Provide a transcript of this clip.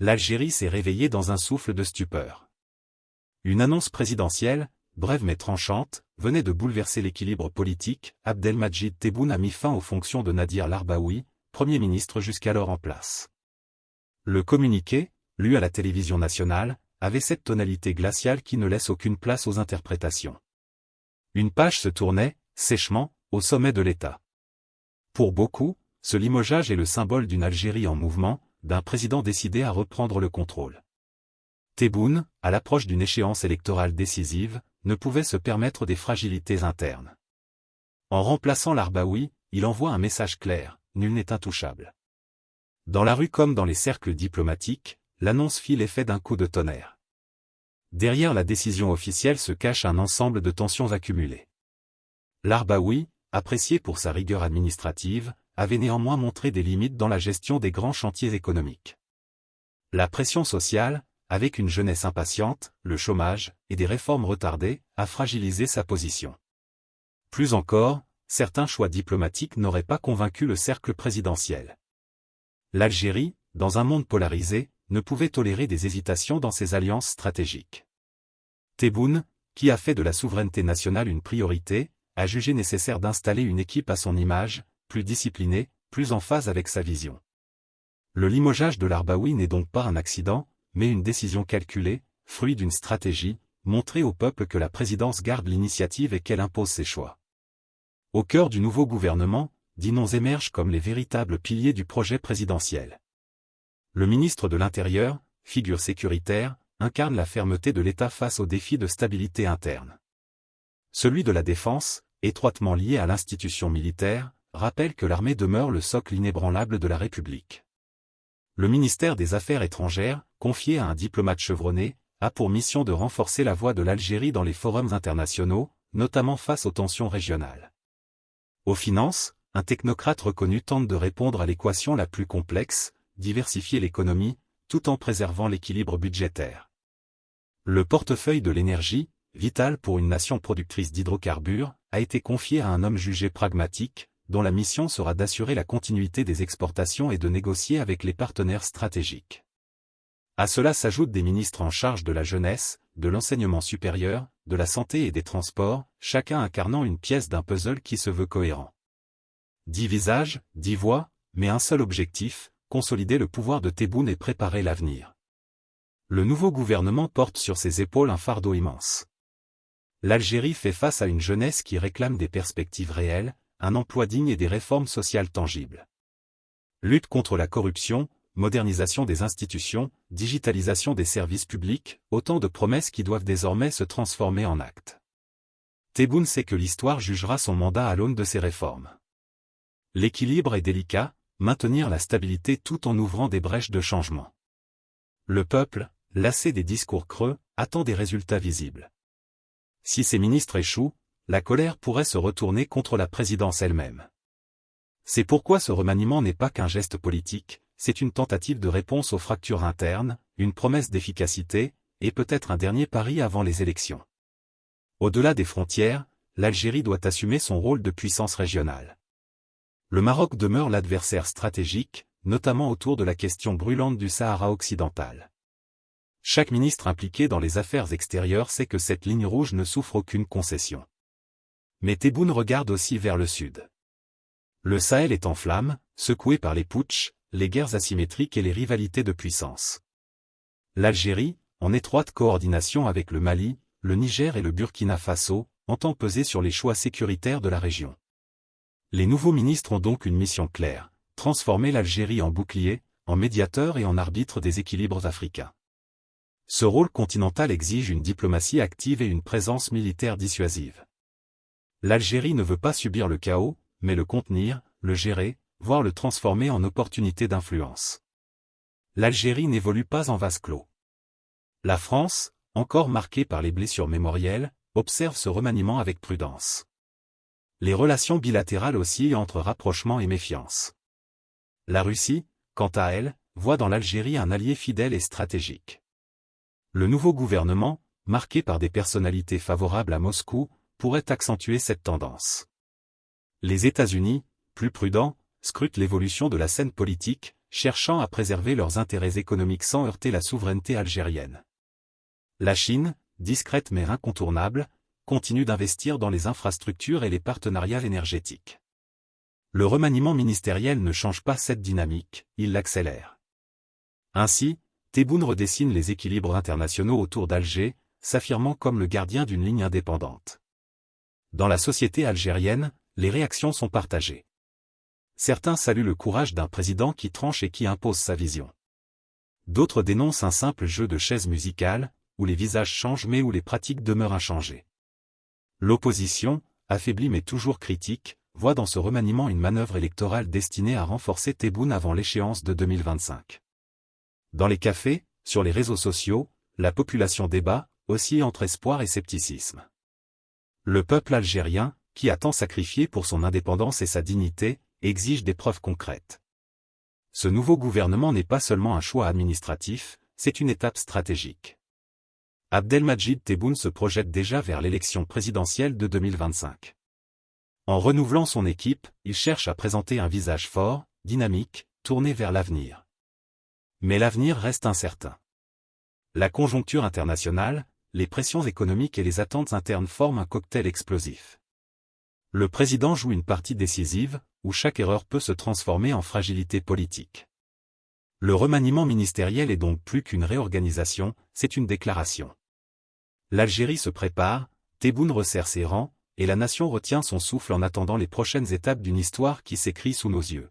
L'Algérie s'est réveillée dans un souffle de stupeur. Une annonce présidentielle, brève mais tranchante, venait de bouleverser l'équilibre politique. Abdelmadjid Tebboune a mis fin aux fonctions de Nadir Larbaoui, Premier ministre jusqu'alors en place. Le communiqué, lu à la télévision nationale, avait cette tonalité glaciale qui ne laisse aucune place aux interprétations. Une page se tournait, sèchement, au sommet de l'État. Pour beaucoup, ce limogeage est le symbole d'une Algérie en mouvement, d'un président décidé à reprendre le contrôle. Tebboune, à l'approche d'une échéance électorale décisive, ne pouvait se permettre des fragilités internes. En remplaçant Larbaoui, il envoie un message clair, nul n'est intouchable. Dans la rue comme dans les cercles diplomatiques, l'annonce fit l'effet d'un coup de tonnerre. Derrière la décision officielle se cache un ensemble de tensions accumulées. Larbaoui, apprécié pour sa rigueur administrative, avait néanmoins montré des limites dans la gestion des grands chantiers économiques. La pression sociale, avec une jeunesse impatiente, le chômage, et des réformes retardées, a fragilisé sa position. Plus encore, certains choix diplomatiques n'auraient pas convaincu le cercle présidentiel. L'Algérie, dans un monde polarisé, ne pouvait tolérer des hésitations dans ses alliances stratégiques. Tebboune, qui a fait de la souveraineté nationale une priorité, a jugé nécessaire d'installer une équipe à son image, plus disciplinée, plus en phase avec sa vision. Le limogeage de Larbaoui n'est donc pas un accident, mais une décision calculée, fruit d'une stratégie, montrer au peuple que la présidence garde l'initiative et qu'elle impose ses choix. Au cœur du nouveau gouvernement, 10 noms émergent comme les véritables piliers du projet présidentiel. Le ministre de l'Intérieur, figure sécuritaire, incarne la fermeté de l'État face aux défis de stabilité interne. Celui de la Défense, étroitement lié à l'institution militaire, rappelle que l'armée demeure le socle inébranlable de la République. Le ministère des Affaires étrangères, confié à un diplomate chevronné, a pour mission de renforcer la voix de l'Algérie dans les forums internationaux, notamment face aux tensions régionales. Aux finances, un technocrate reconnu tente de répondre à l'équation la plus complexe, diversifier l'économie, tout en préservant l'équilibre budgétaire. Le portefeuille de l'énergie, vital pour une nation productrice d'hydrocarbures, a été confié à un homme jugé pragmatique, dont la mission sera d'assurer la continuité des exportations et de négocier avec les partenaires stratégiques. À cela s'ajoutent des ministres en charge de la jeunesse, de l'enseignement supérieur, de la santé et des transports, chacun incarnant une pièce d'un puzzle qui se veut cohérent. 10 visages, 10 voix, mais un seul objectif, consolider le pouvoir de Tebboune et préparer l'avenir. Le nouveau gouvernement porte sur ses épaules un fardeau immense. L'Algérie fait face à une jeunesse qui réclame des perspectives réelles, un emploi digne et des réformes sociales tangibles. Lutte contre la corruption, modernisation des institutions, digitalisation des services publics, autant de promesses qui doivent désormais se transformer en actes. Tebboune sait que l'histoire jugera son mandat à l'aune de ces réformes. L'équilibre est délicat, maintenir la stabilité tout en ouvrant des brèches de changement. Le peuple, lassé des discours creux, attend des résultats visibles. Si ces ministres échouent, la colère pourrait se retourner contre la présidence elle-même. C'est pourquoi ce remaniement n'est pas qu'un geste politique, c'est une tentative de réponse aux fractures internes, une promesse d'efficacité, et peut-être un dernier pari avant les élections. Au-delà des frontières, l'Algérie doit assumer son rôle de puissance régionale. Le Maroc demeure l'adversaire stratégique, notamment autour de la question brûlante du Sahara occidental. Chaque ministre impliqué dans les affaires extérieures sait que cette ligne rouge ne souffre aucune concession. Mais Tebboune regarde aussi vers le sud. Le Sahel est en flammes, secoué par les putschs, les guerres asymétriques et les rivalités de puissance. L'Algérie, en étroite coordination avec le Mali, le Niger et le Burkina Faso, entend peser sur les choix sécuritaires de la région. Les nouveaux ministres ont donc une mission claire, transformer l'Algérie en bouclier, en médiateur et en arbitre des équilibres africains. Ce rôle continental exige une diplomatie active et une présence militaire dissuasive. L'Algérie ne veut pas subir le chaos, mais le contenir, le gérer, voire le transformer en opportunité d'influence. L'Algérie n'évolue pas en vase clos. La France, encore marquée par les blessures mémorielles, observe ce remaniement avec prudence. Les relations bilatérales oscillent entre rapprochement et méfiance. La Russie, quant à elle, voit dans l'Algérie un allié fidèle et stratégique. Le nouveau gouvernement, marqué par des personnalités favorables à Moscou, pourrait accentuer cette tendance. Les États-Unis, plus prudents, scrutent l'évolution de la scène politique, cherchant à préserver leurs intérêts économiques sans heurter la souveraineté algérienne. La Chine, discrète mais incontournable, continue d'investir dans les infrastructures et les partenariats énergétiques. Le remaniement ministériel ne change pas cette dynamique, il l'accélère. Ainsi, Tebboune redessine les équilibres internationaux autour d'Alger, s'affirmant comme le gardien d'une ligne indépendante. Dans la société algérienne, les réactions sont partagées. Certains saluent le courage d'un président qui tranche et qui impose sa vision. D'autres dénoncent un simple jeu de chaises musicales, où les visages changent mais où les pratiques demeurent inchangées. L'opposition, affaiblie mais toujours critique, voit dans ce remaniement une manœuvre électorale destinée à renforcer Tebboune avant l'échéance de 2025. Dans les cafés, sur les réseaux sociaux, la population débat, oscille entre espoir et scepticisme. Le peuple algérien, qui a tant sacrifié pour son indépendance et sa dignité, exige des preuves concrètes. Ce nouveau gouvernement n'est pas seulement un choix administratif, c'est une étape stratégique. Abdelmadjid Tebboune se projette déjà vers l'élection présidentielle de 2025. En renouvelant son équipe, il cherche à présenter un visage fort, dynamique, tourné vers l'avenir. Mais l'avenir reste incertain. La conjoncture internationale, les pressions économiques et les attentes internes forment un cocktail explosif. Le président joue une partie décisive, où chaque erreur peut se transformer en fragilité politique. Le remaniement ministériel est donc plus qu'une réorganisation, c'est une déclaration. L'Algérie se prépare, Tebboune resserre ses rangs, et la nation retient son souffle en attendant les prochaines étapes d'une histoire qui s'écrit sous nos yeux.